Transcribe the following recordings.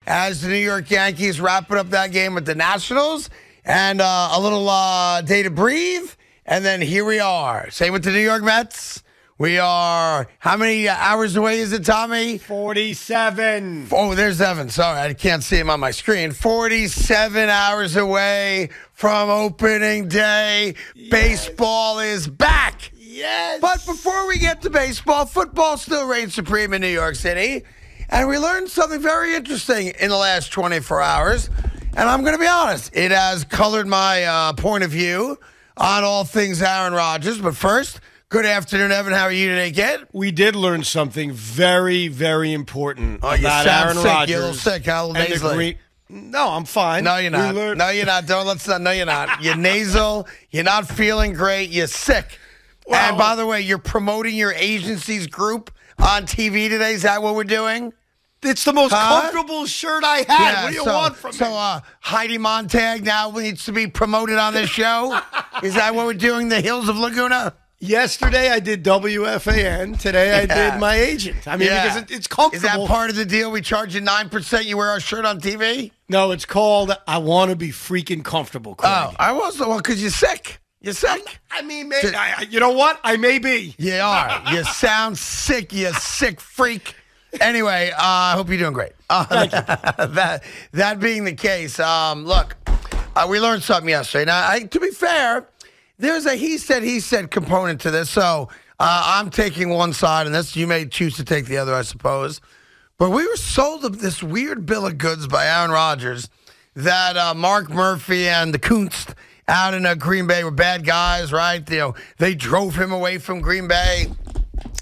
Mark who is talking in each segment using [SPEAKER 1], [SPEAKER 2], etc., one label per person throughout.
[SPEAKER 1] as the New York Yankees wrapping up that game with the Nationals, and a little day to breathe, and then here we are. Same with the New York Mets. We are, how many hours away is it, Tommy?
[SPEAKER 2] 47.
[SPEAKER 1] Oh, there's Evan. Sorry, I can't see him on my screen. 47 hours away from opening day. Yes. Baseball is back.
[SPEAKER 2] Yes.
[SPEAKER 1] But before we get to baseball, football still reigns supreme in New York City. And we learned something very interesting in the last 24 hours. And I'm going to be honest, it has colored my point of view on all things Aaron Rodgers. But first, good afternoon, Evan. How are you today, kid?
[SPEAKER 2] We did learn something very, very important about Aaron
[SPEAKER 1] sick.
[SPEAKER 2] Rodgers.
[SPEAKER 1] You're a little sick. How nasally?
[SPEAKER 2] No, I'm fine.
[SPEAKER 1] No, you're not. No, you're not. No, you're not. You're nasal. You're not feeling great. You're sick. Well, and by the way, you're promoting your agency's group on TV today. Is that what we're doing?
[SPEAKER 2] It's the most comfortable shirt I had.
[SPEAKER 1] Yeah,
[SPEAKER 2] what do you want from me?
[SPEAKER 1] So Heidi Montag now needs to be promoted on this show? Is that what we're doing, the Hills of Laguna?
[SPEAKER 2] Yesterday I did WFAN. Today I did my agent. I mean, because it's comfortable.
[SPEAKER 1] Is that part of the deal? We charge you 9%. You wear our shirt on TV?
[SPEAKER 2] No, it's called I Want to Be Freaking Comfortable, Craig.
[SPEAKER 1] Oh, I was. Well, because you're sick. You're sick.
[SPEAKER 2] I mean, maybe, you know what? I may be.
[SPEAKER 1] You are. You sound sick, you sick freak. Anyway, I hope you're doing great.
[SPEAKER 2] Thank you.
[SPEAKER 1] That being the case, look, we learned something yesterday. Now, to be fair, there's a he said component to this, so I'm taking one side in this. You may choose to take the other, I suppose. But we were sold this weird bill of goods by Aaron Rodgers that Mark Murphy and the Kunst out in Green Bay were bad guys, right? You know, they drove him away from Green Bay.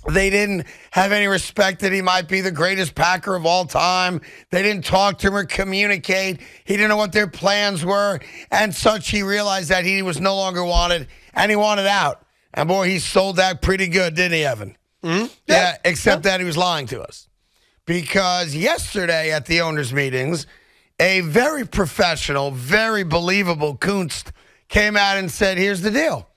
[SPEAKER 1] They didn't have any respect that he might be the greatest Packer of all time. They didn't talk to him or communicate. He didn't know what their plans were. And such, he realized that he was no longer wanted, and he wanted out. And, boy, he sold that pretty good, didn't he, Evan?
[SPEAKER 2] Mm-hmm.
[SPEAKER 1] Yeah, except that he was lying to us. Because yesterday at the owners' meetings, a very professional, very believable Kunst came out and said, here's the deal.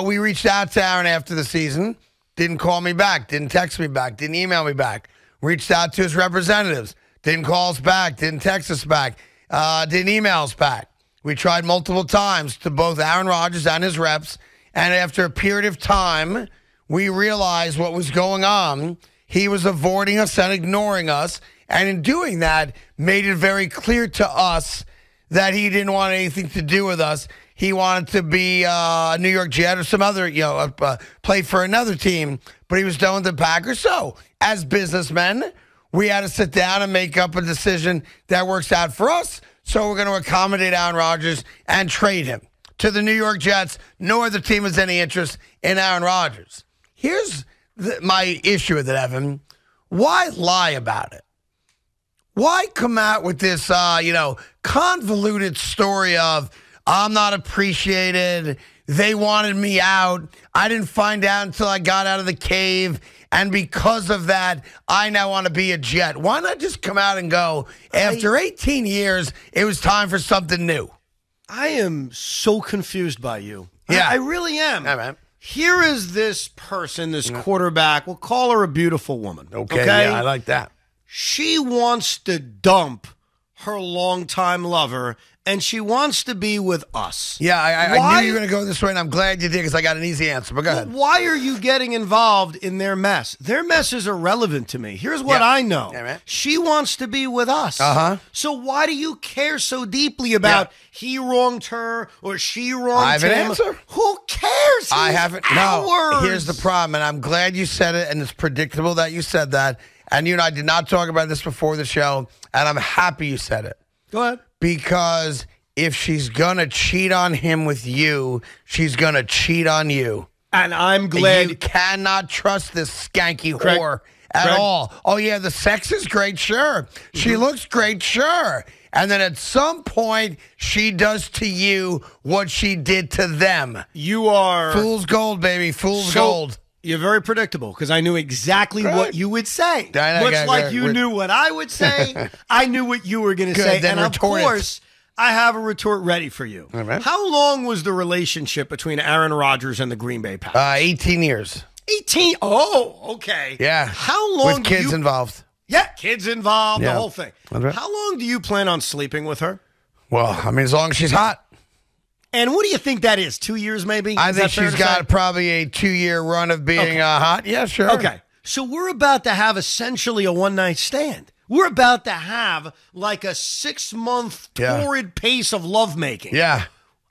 [SPEAKER 1] We reached out to Aaron after the season. Didn't call me back, didn't text me back, didn't email me back. Reached out to his representatives, didn't call us back, didn't text us back, didn't email us back. We tried multiple times to both Aaron Rodgers and his reps, and after a period of time, we realized what was going on. He was avoiding us and ignoring us, and in doing that, made it very clear to us that he didn't want anything to do with us. He wanted to be a New York Jet or some other, play for another team, but he was done with the Packers. So, as businessmen, we had to sit down and make up a decision that works out for us. So, we're going to accommodate Aaron Rodgers and trade him to the New York Jets. No other team has any interest in Aaron Rodgers. Here's my issue with it, Evan. Why lie about it? Why come out with this, convoluted story of, I'm not appreciated. They wanted me out. I didn't find out until I got out of the cave. And because of that, I now want to be a Jet. Why not just come out and go, after 18 years, it was time for something new?
[SPEAKER 2] I am so confused by you.
[SPEAKER 1] Yeah.
[SPEAKER 2] I really am.
[SPEAKER 1] Yeah, man.
[SPEAKER 2] Here is this person, this quarterback. We'll call her a beautiful woman.
[SPEAKER 1] Okay, yeah, I like that.
[SPEAKER 2] She wants to dump her longtime lover, and she wants to be with us.
[SPEAKER 1] Yeah, I knew you were going to go this way, and I'm glad you did because I got an easy answer. But go ahead.
[SPEAKER 2] Why are you getting involved in their mess? Their mess is irrelevant to me. Here's what I know.
[SPEAKER 1] Yeah,
[SPEAKER 2] she wants to be with us.
[SPEAKER 1] Uh-huh.
[SPEAKER 2] So why do you care so deeply about he wronged her or she wronged him?
[SPEAKER 1] I have an answer.
[SPEAKER 2] Who cares?
[SPEAKER 1] I haven't.
[SPEAKER 2] Ours.
[SPEAKER 1] No, here's the problem, and I'm glad you said it, and it's predictable that you said that. And you and I did not talk about this before the show, and I'm happy you said it.
[SPEAKER 2] Go ahead.
[SPEAKER 1] Because if she's going to cheat on him with you, she's going to cheat on you.
[SPEAKER 2] And I'm glad.
[SPEAKER 1] You cannot trust this skanky whore at all. Oh, yeah, the sex is great, sure. She looks great, sure. And then at some point, she does to you what she did to them.
[SPEAKER 2] You are...
[SPEAKER 1] Fool's gold, baby. Fool's gold.
[SPEAKER 2] You're very predictable because I knew exactly what you would say. Much like you knew what I would say, I knew what you were going to say. And of course, I have a retort ready for you.
[SPEAKER 1] Right.
[SPEAKER 2] How long was the relationship between Aaron Rodgers and the Green Bay Packers?
[SPEAKER 1] 18 years.
[SPEAKER 2] 18? Oh, okay.
[SPEAKER 1] Yeah.
[SPEAKER 2] How long
[SPEAKER 1] with kids involved.
[SPEAKER 2] Yeah, kids involved,
[SPEAKER 1] Yeah.
[SPEAKER 2] the whole thing.
[SPEAKER 1] Right.
[SPEAKER 2] How long do you plan on sleeping with her?
[SPEAKER 1] Well, I mean, as long as she's hot.
[SPEAKER 2] And what do you think that is? 2 years, maybe?
[SPEAKER 1] I think she's got probably a 2-year run of being hot. Yeah, sure.
[SPEAKER 2] Okay. So we're about to have essentially a one-night stand. We're about to have like a 6-month torrid pace of lovemaking.
[SPEAKER 1] Yeah.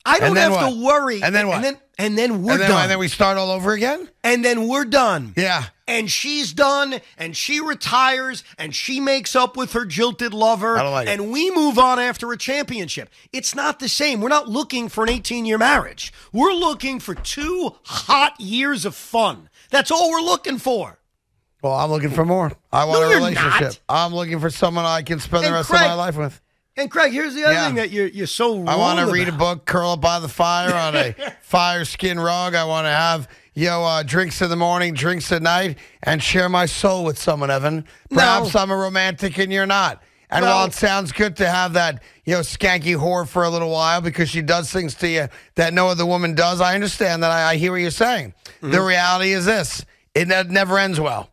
[SPEAKER 2] I don't have to worry.
[SPEAKER 1] And then what?
[SPEAKER 2] And then we're done.
[SPEAKER 1] And then we start all over again?
[SPEAKER 2] And then we're done.
[SPEAKER 1] Yeah.
[SPEAKER 2] And she's done, and she retires, and she makes up with her jilted lover,
[SPEAKER 1] I don't like
[SPEAKER 2] and
[SPEAKER 1] it.
[SPEAKER 2] we move on after a championship. It's not the same. We're not looking for an 18-year marriage. We're looking for 2 hot years of fun. That's all we're looking for.
[SPEAKER 1] Well, I'm looking for more. I want a relationship.
[SPEAKER 2] Not.
[SPEAKER 1] I'm looking for someone I can spend the rest of my life with.
[SPEAKER 2] And Craig, here's the other thing that you're so wrong
[SPEAKER 1] I want to read
[SPEAKER 2] about.
[SPEAKER 1] a book, curl up by the fire on a fire skin rug. I want to have drinks in the morning, drinks at night, and share my soul with someone, Evan. Perhaps I'm a romantic and you're not. And while it sounds good to have that, skanky whore for a little while because she does things to you that no other woman does, I understand that. I hear what you're saying. Mm-hmm. The reality is this. It never ends well.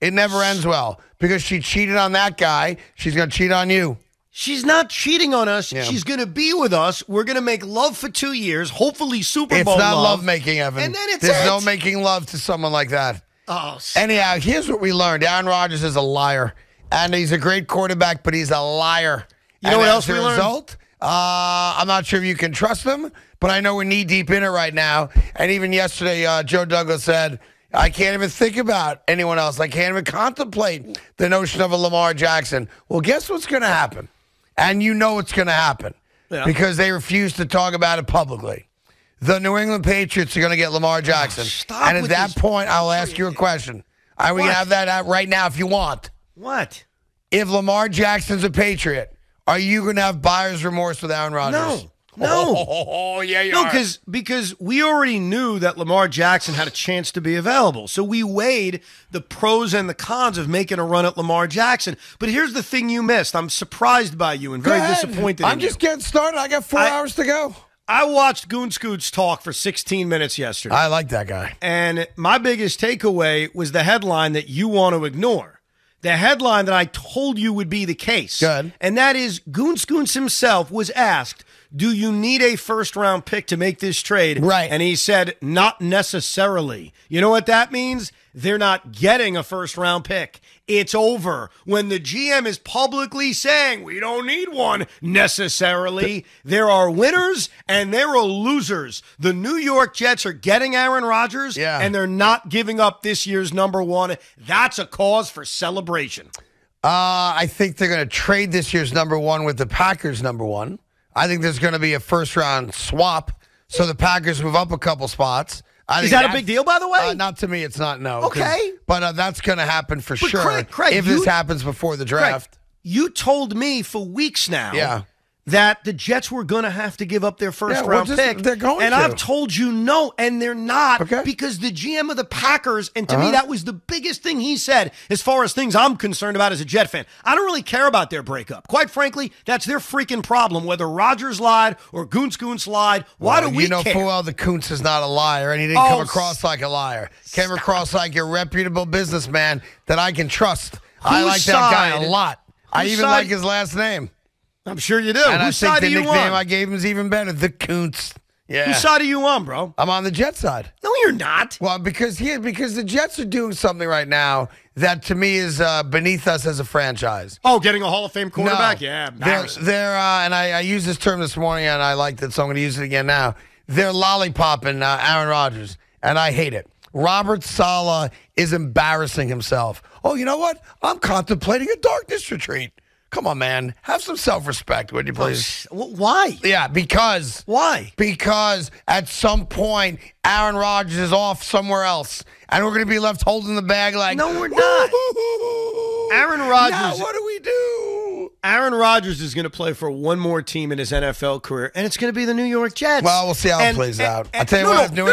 [SPEAKER 1] It never ends well because she cheated on that guy. She's going to cheat on you.
[SPEAKER 2] She's not cheating on us. Yeah. She's going to be with us. We're going to make love for 2 years, hopefully Super Bowl
[SPEAKER 1] It's not
[SPEAKER 2] love
[SPEAKER 1] making, Evan.
[SPEAKER 2] And then
[SPEAKER 1] There's no making love to someone like that.
[SPEAKER 2] Oh, stop.
[SPEAKER 1] Anyhow, here's what we learned. Aaron Rodgers is a liar. And he's a great quarterback, but he's a liar.
[SPEAKER 2] You know what else we learned?
[SPEAKER 1] Result, I'm not sure if you can trust him, but I know we're knee-deep in it right now. And even yesterday, Joe Douglas said, I can't even think about anyone else. I can't even contemplate the notion of a Lamar Jackson. Well, guess what's going to happen? And you know it's going to happen because they refuse to talk about it publicly. The New England Patriots are going to get Lamar Jackson. And at that point, I'll ask you a question. We can have that out right now if you want.
[SPEAKER 2] What?
[SPEAKER 1] If Lamar Jackson's a Patriot, are you going to have buyer's remorse with Aaron Rodgers?
[SPEAKER 2] No.
[SPEAKER 1] Oh, yeah, you are.
[SPEAKER 2] because we already knew that Lamar Jackson had a chance to be available. So we weighed the pros and the cons of making a run at Lamar Jackson. But here's the thing you missed. I'm surprised by you and very disappointed in you.
[SPEAKER 1] I'm just getting started. I got 4 hours to go.
[SPEAKER 2] I watched Goon Scoots talk for 16 minutes yesterday.
[SPEAKER 1] I like that guy.
[SPEAKER 2] And my biggest takeaway was the headline that you want to ignore. The headline that I told you would be the case.
[SPEAKER 1] Good.
[SPEAKER 2] And that is Goon Scoots himself was asked, do you need a first-round pick to make this trade?
[SPEAKER 1] Right.
[SPEAKER 2] And he said, not necessarily. You know what that means? They're not getting a first-round pick. It's over. When the GM is publicly saying, we don't need one necessarily, there are winners and there are losers. The New York Jets are getting Aaron Rodgers, and they're not giving up this year's number one. That's a cause for celebration.
[SPEAKER 1] I think they're going to trade this year's number one with the Packers' number one. I think there's going to be a first-round swap, so the Packers move up a couple spots.
[SPEAKER 2] Is that a big deal, by the way?
[SPEAKER 1] Not to me, it's not, no.
[SPEAKER 2] Okay.
[SPEAKER 1] But that's going to happen for sure
[SPEAKER 2] Craig,
[SPEAKER 1] if this happens before the draft.
[SPEAKER 2] Craig, you told me for weeks now that the Jets were going to have to give up their first-round pick.
[SPEAKER 1] They're going
[SPEAKER 2] and
[SPEAKER 1] to.
[SPEAKER 2] I've told you no, and they're not because the GM of the Packers, and to me that was the biggest thing he said as far as things I'm concerned about as a Jet fan. I don't really care about their breakup. Quite frankly, that's their freaking problem, whether Rodgers lied or Goons lied. Why do we care?
[SPEAKER 1] You know full well the Kuntz is not a liar, and he didn't come across like a liar. Came across like a reputable businessman that I can trust. I like that guy a lot. I even like his last name.
[SPEAKER 2] I'm sure you do.
[SPEAKER 1] And I think the nickname I gave him is even better, the Kuntz. Yeah.
[SPEAKER 2] Whose side are you on, bro?
[SPEAKER 1] I'm on the Jets side.
[SPEAKER 2] No, you're not.
[SPEAKER 1] Well, because the Jets are doing something right now that to me is beneath us as a franchise.
[SPEAKER 2] Oh, getting a Hall of Fame quarterback?
[SPEAKER 1] No.
[SPEAKER 2] Yeah,
[SPEAKER 1] they're and I used this term this morning, and I liked it, so I'm going to use it again now. They're lollipopping Aaron Rodgers, and I hate it. Robert Saleh is embarrassing himself. Oh, you know what? I'm contemplating a darkness retreat. Come on, man. Have some self-respect, would you please?
[SPEAKER 2] Why?
[SPEAKER 1] Yeah, because.
[SPEAKER 2] Why?
[SPEAKER 1] Because at some point, Aaron Rodgers is off somewhere else, and we're going to be left holding the bag like.
[SPEAKER 2] No, we're not. Aaron Rodgers.
[SPEAKER 1] Now what do we do?
[SPEAKER 2] Aaron Rodgers is going to play for one more team in his NFL career, and it's going to be the New York Jets.
[SPEAKER 1] Well, we'll see how it plays out. I'll tell you what.
[SPEAKER 2] No.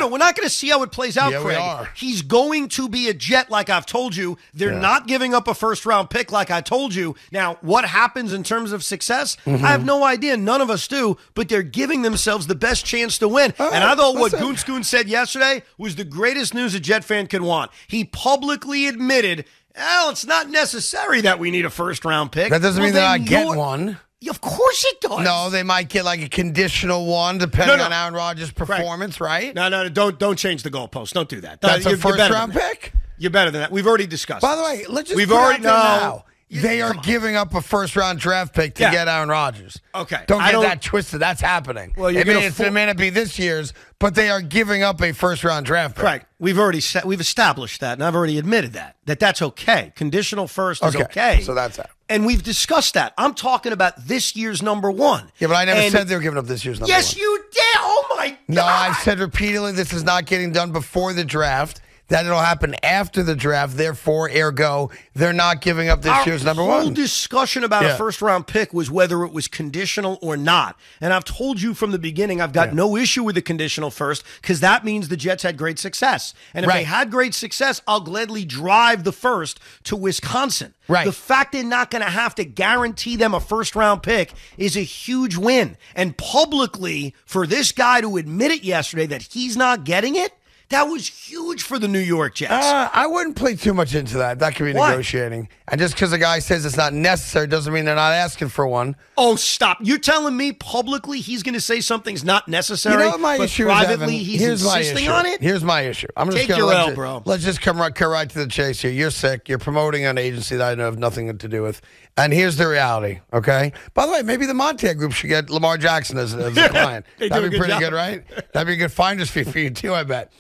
[SPEAKER 2] We're not going to see how it plays out, Craig.
[SPEAKER 1] We are.
[SPEAKER 2] He's going to be a Jet, like I've told you. They're not giving up a first-round pick, like I told you. Now, what happens in terms of success? I have no idea. None of us do, but they're giving themselves the best chance to win. And I thought what Goon said yesterday was the greatest news a Jet fan could want. He publicly admitted, Well, it's not necessary that we need a first-round pick.
[SPEAKER 1] That doesn't mean they're not getting one.
[SPEAKER 2] Of course it does.
[SPEAKER 1] No, they might get like a conditional one depending on Aaron Rodgers' performance, right?
[SPEAKER 2] No, don't change the goalpost. Don't do that.
[SPEAKER 1] That's a first-round pick?
[SPEAKER 2] You're better than that. We've already discussed
[SPEAKER 1] By the way, let's just put it out there now. They are giving up a first-round draft pick to get Aaron Rodgers.
[SPEAKER 2] Okay.
[SPEAKER 1] Don't get that twisted. That's happening.
[SPEAKER 2] Well,
[SPEAKER 1] it may not be this year's, but they are giving up a first-round draft pick.
[SPEAKER 2] Correct. We've established that, and I've already admitted that's okay. Conditional first is okay.
[SPEAKER 1] So that's that.
[SPEAKER 2] And we've discussed that. I'm talking about this year's number one.
[SPEAKER 1] Yeah, but I never said they were giving up this year's number one.
[SPEAKER 2] Yes, you did. Oh, my God.
[SPEAKER 1] No, I've said repeatedly this is not getting done before the draft. That it'll happen after the draft. Therefore, ergo, they're not giving up this year's number one.
[SPEAKER 2] Our whole discussion about a first-round pick was whether it was conditional or not. And I've told you from the beginning I've got no issue with the conditional first because that means the Jets had great success. And if they had great success, I'll gladly drive the first to Wisconsin.
[SPEAKER 1] Right.
[SPEAKER 2] The fact they're not going to have to guarantee them a first-round pick is a huge win. And publicly, for this guy to admit it yesterday that he's not getting it, that was huge for the New York Jets.
[SPEAKER 1] I wouldn't play too much into that. That could be negotiating. And just because a guy says it's not necessary doesn't mean they're not asking for one.
[SPEAKER 2] Oh, stop. You're telling me publicly he's going to say something's not necessary,
[SPEAKER 1] you know what my issue
[SPEAKER 2] privately
[SPEAKER 1] is,
[SPEAKER 2] he's insisting on it?
[SPEAKER 1] Here's my issue. I'm just
[SPEAKER 2] Take your L, bro.
[SPEAKER 1] Let's just come right to the chase here. You're sick. You're promoting an agency that I know have nothing to do with. And here's the reality, okay? By the way, maybe the Montag Group should get Lamar Jackson as a client. That'd be pretty good, right? That'd be a good finder's fee for you, too, I bet.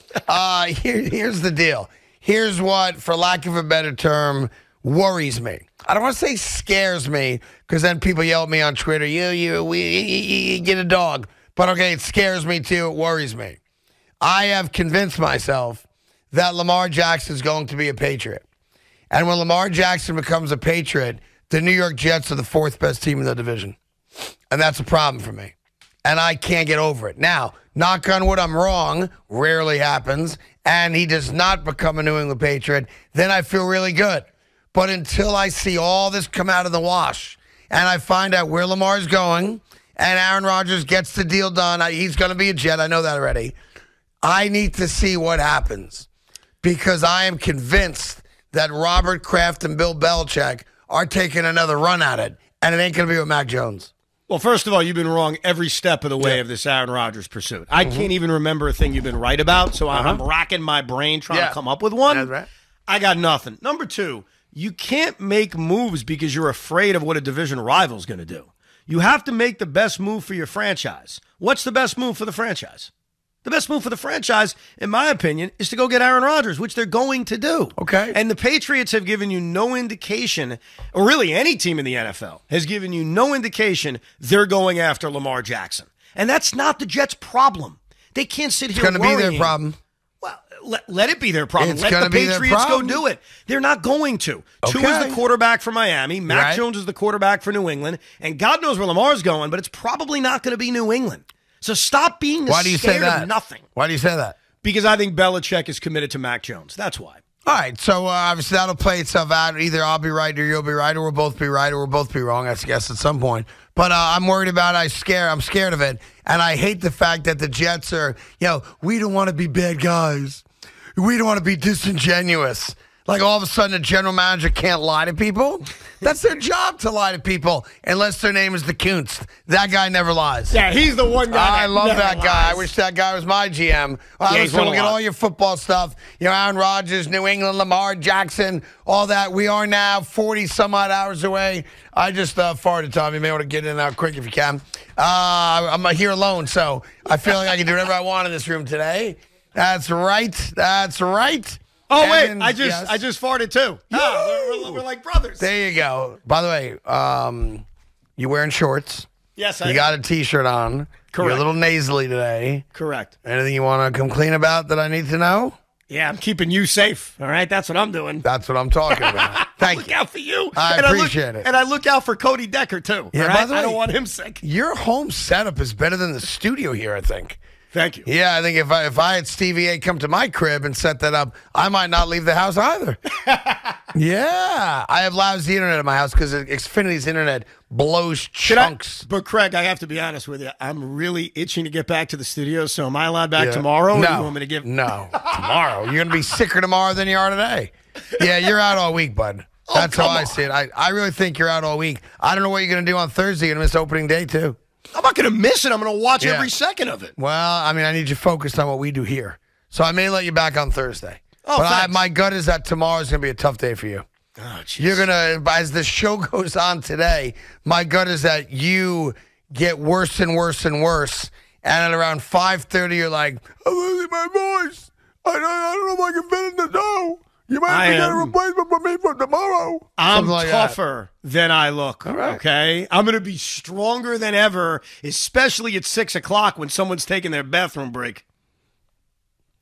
[SPEAKER 1] Here's the deal. Here's what, for lack of a better term, worries me. I don't want to say scares me, because then people yell at me on Twitter, you get a dog. But, okay, it scares me, too. It worries me. I have convinced myself that Lamar Jackson is going to be a Patriot. And when Lamar Jackson becomes a Patriot, the New York Jets are the fourth best team in the division. And that's a problem for me. And I can't get over it. Now, knock on wood, I'm wrong. Rarely happens. And he does not become a New England Patriot. Then I feel really good. But until I see all this come out of the wash and I find out where Lamar's going and Aaron Rodgers gets the deal done, he's going to be a Jet. I know that already. I need to see what happens because I am convinced that Robert Kraft and Bill Belichick are taking another run at it, and it ain't going to be with Mac Jones.
[SPEAKER 2] Well, first of all, you've been wrong every step of the way of this Aaron Rodgers pursuit. I can't even remember a thing you've been right about, so I'm racking my brain trying to come up with one.
[SPEAKER 1] That's right.
[SPEAKER 2] I got nothing. Number two, you can't make moves because you're afraid of what a division rival is going to do. You have to make the best move for your franchise. What's the best move for the franchise? The best move for the franchise, in my opinion, is to go get Aaron Rodgers, which they're going to do.
[SPEAKER 1] Okay.
[SPEAKER 2] And the Patriots have given you no indication, or really any team in the NFL has given you no indication they're going after Lamar Jackson. And that's not the Jets' problem. They can't sit here worrying.
[SPEAKER 1] It's going to be their problem.
[SPEAKER 2] Well, let it be their problem.
[SPEAKER 1] It's
[SPEAKER 2] let the
[SPEAKER 1] be
[SPEAKER 2] Patriots go do it. They're not going to.
[SPEAKER 1] Okay.
[SPEAKER 2] Tua is the quarterback for Miami. Mac Jones is the quarterback for New England. And God knows where Lamar's going, but it's probably not going to be New England. So stop being scared of nothing.
[SPEAKER 1] Why do you say that?
[SPEAKER 2] Because I think Belichick is committed to Mac Jones. That's why.
[SPEAKER 1] All right, so obviously that'll play itself out. Either I'll be right or you'll be right, or we'll both be right or we'll both be wrong, I guess, at some point. But I'm worried about it. I'm scared of it. And I hate the fact that the Jets are, we don't want to be bad guys. We don't want to be disingenuous. Like all of a sudden a general manager can't lie to people? That's their job to lie to people, unless their name is the Kunst. That guy never lies.
[SPEAKER 2] Yeah, he's the one guy.
[SPEAKER 1] I love that guy. I wish that guy was my GM. So look at all your football stuff. Aaron Rodgers, New England, Lamar Jackson, all that. We are now 40-some-odd hours away. I just farted, Tom. You may want to get in and out quick if you can. I'm here alone, so I feel like I can do whatever I want in this room today. That's right. That's right.
[SPEAKER 2] Oh, wait, I just farted too. We're like brothers.
[SPEAKER 1] There you go. By the way, you wearing shorts.
[SPEAKER 2] Yes,
[SPEAKER 1] You got a T-shirt on.
[SPEAKER 2] Correct.
[SPEAKER 1] You're a little nasally today.
[SPEAKER 2] Correct.
[SPEAKER 1] Anything you want to come clean about that I need to know?
[SPEAKER 2] Yeah, I'm keeping you safe. All right, that's what I'm doing.
[SPEAKER 1] That's what I'm talking about. Thank you.
[SPEAKER 2] Look out for you.
[SPEAKER 1] I appreciate it.
[SPEAKER 2] And I look out for Cody Decker, too.
[SPEAKER 1] Yeah,
[SPEAKER 2] all right?
[SPEAKER 1] by the way,
[SPEAKER 2] I don't want him sick.
[SPEAKER 1] Your home setup is better than the studio here, I think.
[SPEAKER 2] Thank you.
[SPEAKER 1] Yeah, I think if I had Stevie A come to my crib and set that up, I might not leave the house either. Yeah. I have lousy internet at my house because Xfinity's internet blows chunks.
[SPEAKER 2] But, Craig, I have to be honest with you. I'm really itching to get back to the studio, so am I allowed back tomorrow?
[SPEAKER 1] No.
[SPEAKER 2] Or do you want me to give...
[SPEAKER 1] No. Tomorrow. You're going to be sicker tomorrow than you are today. Yeah, you're out all week, bud.
[SPEAKER 2] Oh,
[SPEAKER 1] That's how
[SPEAKER 2] come
[SPEAKER 1] I
[SPEAKER 2] on.
[SPEAKER 1] see it. I really think you're out all week. I don't know what you're going to do on Thursday. You're going to miss opening day, too.
[SPEAKER 2] I'm not going to miss it. I'm going to watch
[SPEAKER 1] Yeah.
[SPEAKER 2] every second of it.
[SPEAKER 1] Well, I mean, I need you focused on what we do here. So I may let you back on Thursday.
[SPEAKER 2] Oh,
[SPEAKER 1] but
[SPEAKER 2] thanks.
[SPEAKER 1] my gut is that tomorrow's going to be a tough day for you.
[SPEAKER 2] Oh, jeez.
[SPEAKER 1] You're going to, as the show goes on today, my gut is that you get worse and worse and worse. And at around 5:30, you're like, I'm losing my voice. I don't know if I can fit in the dough. You might have to get a replacement for me for tomorrow.
[SPEAKER 2] I'm
[SPEAKER 1] Something like
[SPEAKER 2] tougher than I look,
[SPEAKER 1] right.
[SPEAKER 2] okay? I'm going to be stronger than ever, especially at 6 o'clock when someone's taking their bathroom break.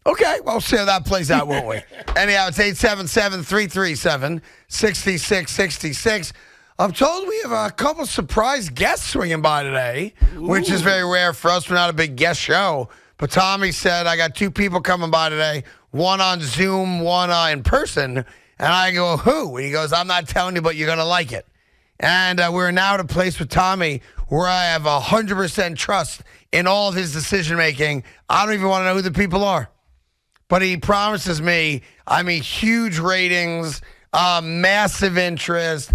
[SPEAKER 1] Okay, well, we'll see how that plays out, won't we? Anyhow, it's 877-337-6666. I'm told we have a couple surprise guests swinging by today, which is very rare for us. We're not a big guest show. But Tommy said, I got two people coming by today, one on Zoom, one in person. And I go, who? And he goes, I'm not telling you, but you're going to like it. And we're now at a place with Tommy where I have 100% trust in all of his decision-making. I don't even want to know who the people are. But he promises me, I mean, huge ratings, massive interest,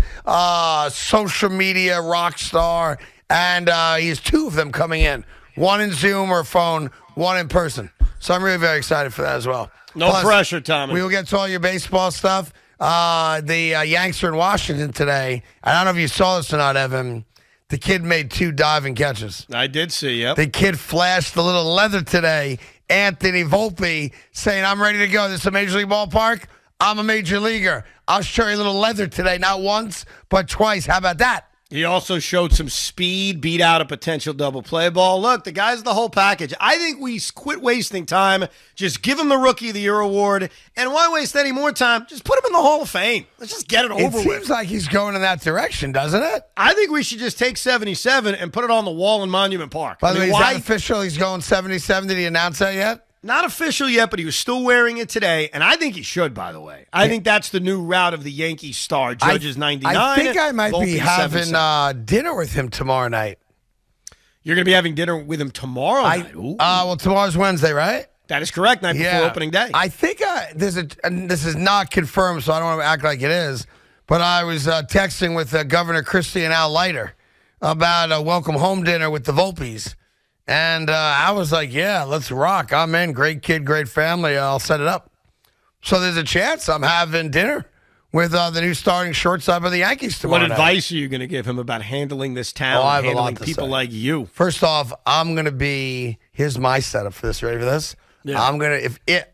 [SPEAKER 1] social media rock star, and he has two of them coming in. One in Zoom or phone, one in person. So I'm really very excited for that as well.
[SPEAKER 2] No pressure, Tommy.
[SPEAKER 1] We will get to all your baseball stuff. The Yanks are in Washington today. I don't know if you saw this or not, Evan. The kid made 2 diving catches.
[SPEAKER 2] I did see, yep.
[SPEAKER 1] The kid flashed the little leather today. Anthony Volpe saying, I'm ready to go. This is a Major League ballpark. I'm a major leaguer. I'll show you a little leather today. Not once, but twice. How about that?
[SPEAKER 2] He also showed some speed, beat out a potential double play ball. Look, the guy's the whole package. I think we quit wasting time. Just give him the Rookie of the Year award. And why waste any more time? Just put him in the Hall of Fame. Let's just get it over with.
[SPEAKER 1] It seems like he's going in that direction, doesn't it?
[SPEAKER 2] I think we should just take 77 and put it on the wall in Monument Park.
[SPEAKER 1] By the way, is that official? He's going 77. Did he announce that yet?
[SPEAKER 2] Not official yet, but he was still wearing it today, and I think he should, by the way. I think that's the new route of the Yankee star. Judge is 99.
[SPEAKER 1] I think I might be
[SPEAKER 2] Volpe's
[SPEAKER 1] having
[SPEAKER 2] 77.
[SPEAKER 1] dinner with him tomorrow night.
[SPEAKER 2] You're going to be having dinner with him tomorrow night? Ooh.
[SPEAKER 1] Well, tomorrow's Wednesday, right?
[SPEAKER 2] That is correct, night before opening day.
[SPEAKER 1] I think and this is not confirmed, so I don't want to act like it is, but I was texting with Governor Christie and Al Leiter about a welcome home dinner with the Volpes. And I was like, yeah, let's rock. I'm in. Great kid, great family. I'll set it up. So there's a chance I'm having dinner with the new starting shortstop of the Yankees tomorrow
[SPEAKER 2] What
[SPEAKER 1] night.
[SPEAKER 2] advice are you going to give him about handling this town,
[SPEAKER 1] I have a lot
[SPEAKER 2] handling
[SPEAKER 1] to
[SPEAKER 2] people
[SPEAKER 1] say.
[SPEAKER 2] like you?
[SPEAKER 1] First off, I'm going to be, here's my setup for this. Ready for this?
[SPEAKER 2] Yeah.
[SPEAKER 1] I'm going to,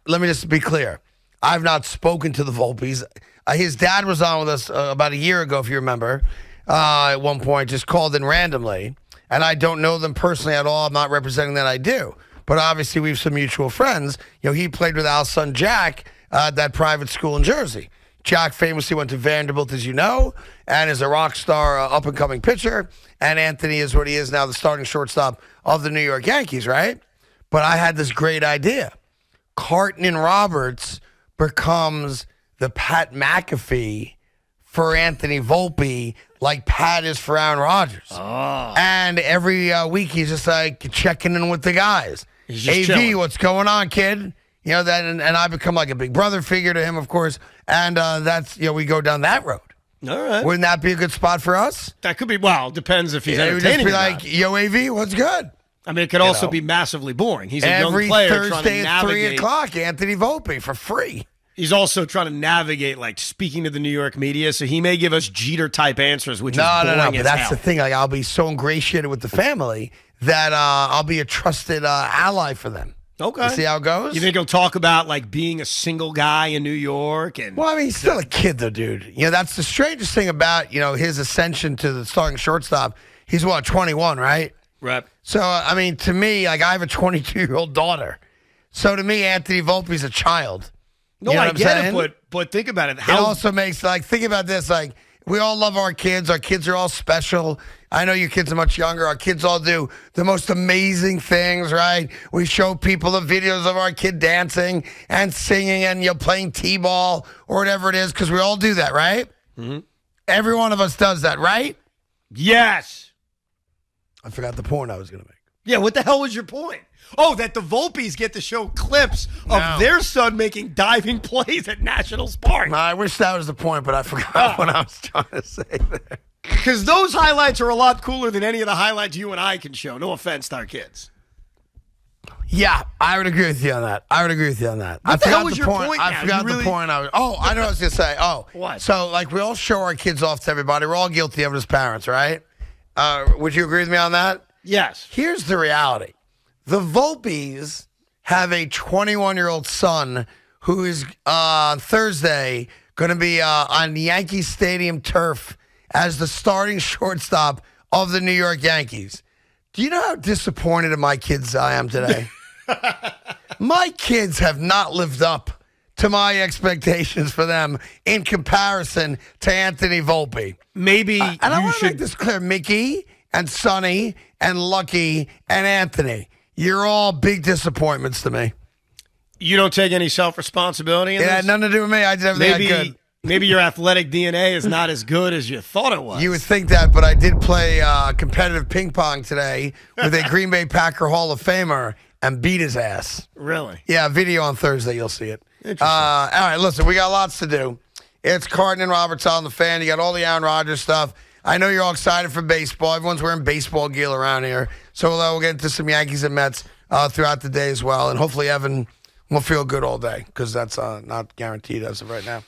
[SPEAKER 1] let me just be clear. I've not spoken to the Volpes. His dad was on with us about a year ago, if you remember, at one point, just called in randomly. And I don't know them personally at all. I'm not representing that I do. But obviously, we have some mutual friends. You know, he played with Al's son, Jack, at that private school in Jersey. Jack famously went to Vanderbilt, as you know, and is a rock star, up-and-coming pitcher. And Anthony is what he is now, the starting shortstop of the New York Yankees, right? But I had this great idea. Carton and Roberts becomes the Pat McAfee for Anthony Volpe, like Pat is for Aaron Rodgers.
[SPEAKER 2] Oh.
[SPEAKER 1] And every week he's just like checking in with the guys.
[SPEAKER 2] He's just
[SPEAKER 1] AV,
[SPEAKER 2] chilling.
[SPEAKER 1] what's going on, kid? You know, that, and I become like a big brother figure to him, of course. And that's, you know, we go down that road.
[SPEAKER 2] All right.
[SPEAKER 1] Wouldn't that be a good spot for us?
[SPEAKER 2] That could be, well, depends if he's
[SPEAKER 1] It would just
[SPEAKER 2] entertaining
[SPEAKER 1] be
[SPEAKER 2] or
[SPEAKER 1] like,
[SPEAKER 2] not.
[SPEAKER 1] yo, AV, what's good?
[SPEAKER 2] I mean, it could also
[SPEAKER 1] know.
[SPEAKER 2] be massively boring. He's a
[SPEAKER 1] Every
[SPEAKER 2] young player trying to
[SPEAKER 1] Thursday at 3
[SPEAKER 2] navigate.
[SPEAKER 1] o'clock, Anthony Volpe for free.
[SPEAKER 2] He's also trying to navigate, like, speaking to the New York media, so he may give us Jeter-type answers, which is boring
[SPEAKER 1] But
[SPEAKER 2] as
[SPEAKER 1] that's
[SPEAKER 2] hell.
[SPEAKER 1] the thing. Like, I'll be so ingratiated with the family that I'll be a trusted ally for them.
[SPEAKER 2] Okay.
[SPEAKER 1] You see how it goes?
[SPEAKER 2] You think he'll talk about, like, being a single guy in New York? And
[SPEAKER 1] Well, I mean, he's still a kid, though, dude. You know, that's the strangest thing about, you know, his ascension to the starting shortstop. He's, 21, right?
[SPEAKER 2] Right.
[SPEAKER 1] So, I mean, to me, like, I have a 22-year-old daughter. So, to me, Anthony Volpe's a child.
[SPEAKER 2] No,
[SPEAKER 1] You know
[SPEAKER 2] I
[SPEAKER 1] what I'm
[SPEAKER 2] get
[SPEAKER 1] saying?
[SPEAKER 2] it, but think about it.
[SPEAKER 1] It
[SPEAKER 2] How
[SPEAKER 1] also makes, like, think about this, like, we all love our kids. Our kids are all special. I know your kids are much younger. Our kids all do the most amazing things, right? We show people the videos of our kid dancing and singing and, you know, playing t-ball or whatever it is, because we all do that, right?
[SPEAKER 2] Mm-hmm.
[SPEAKER 1] Every one of us does that, right?
[SPEAKER 2] Yes.
[SPEAKER 1] I forgot the point I was going to make.
[SPEAKER 2] Yeah, what the hell was your point? Oh, that the Volpes get to show clips of their son making diving plays at Nationals Park.
[SPEAKER 1] I wish that was the point, but I forgot what I was trying to say there.
[SPEAKER 2] Because those highlights are a lot cooler than any of the highlights you and I can show. No offense to our kids.
[SPEAKER 1] Yeah, I would agree with you on that.
[SPEAKER 2] What the hell was your point?
[SPEAKER 1] I forgot the point. I know what I was going to say. Oh,
[SPEAKER 2] what?
[SPEAKER 1] So, like, we all show our kids off to everybody. We're all guilty of it as parents, right? Would you agree with me on that?
[SPEAKER 2] Yes.
[SPEAKER 1] Here's the reality. The Volpes have a 21-year-old son who is on Thursday going to be on Yankee Stadium turf as the starting shortstop of the New York Yankees. Do you know how disappointed in my kids I am today? My kids have not lived up to my expectations for them in comparison to Anthony Volpe.
[SPEAKER 2] Maybe
[SPEAKER 1] and I want to make this clear. Mickey and Sonny and Lucky and Anthony, you're all big disappointments to me.
[SPEAKER 2] You don't take any self-responsibility in this?
[SPEAKER 1] It had nothing to do with me. I did everything I could.
[SPEAKER 2] Maybe your athletic DNA is not as good as you thought it was.
[SPEAKER 1] You would think that, but I did play competitive ping pong today with a Green Bay Packer Hall of Famer and beat his ass.
[SPEAKER 2] Really?
[SPEAKER 1] Yeah, video on Thursday. You'll see it. All right, listen, we got lots to do. It's Carton and Roberts on the Fan. You got all the Aaron Rodgers stuff. I know you're all excited for baseball. Everyone's wearing baseball gear around here. So we'll get into some Yankees and Mets throughout the day as well. And hopefully Evan will feel good all day because that's not guaranteed as of right now.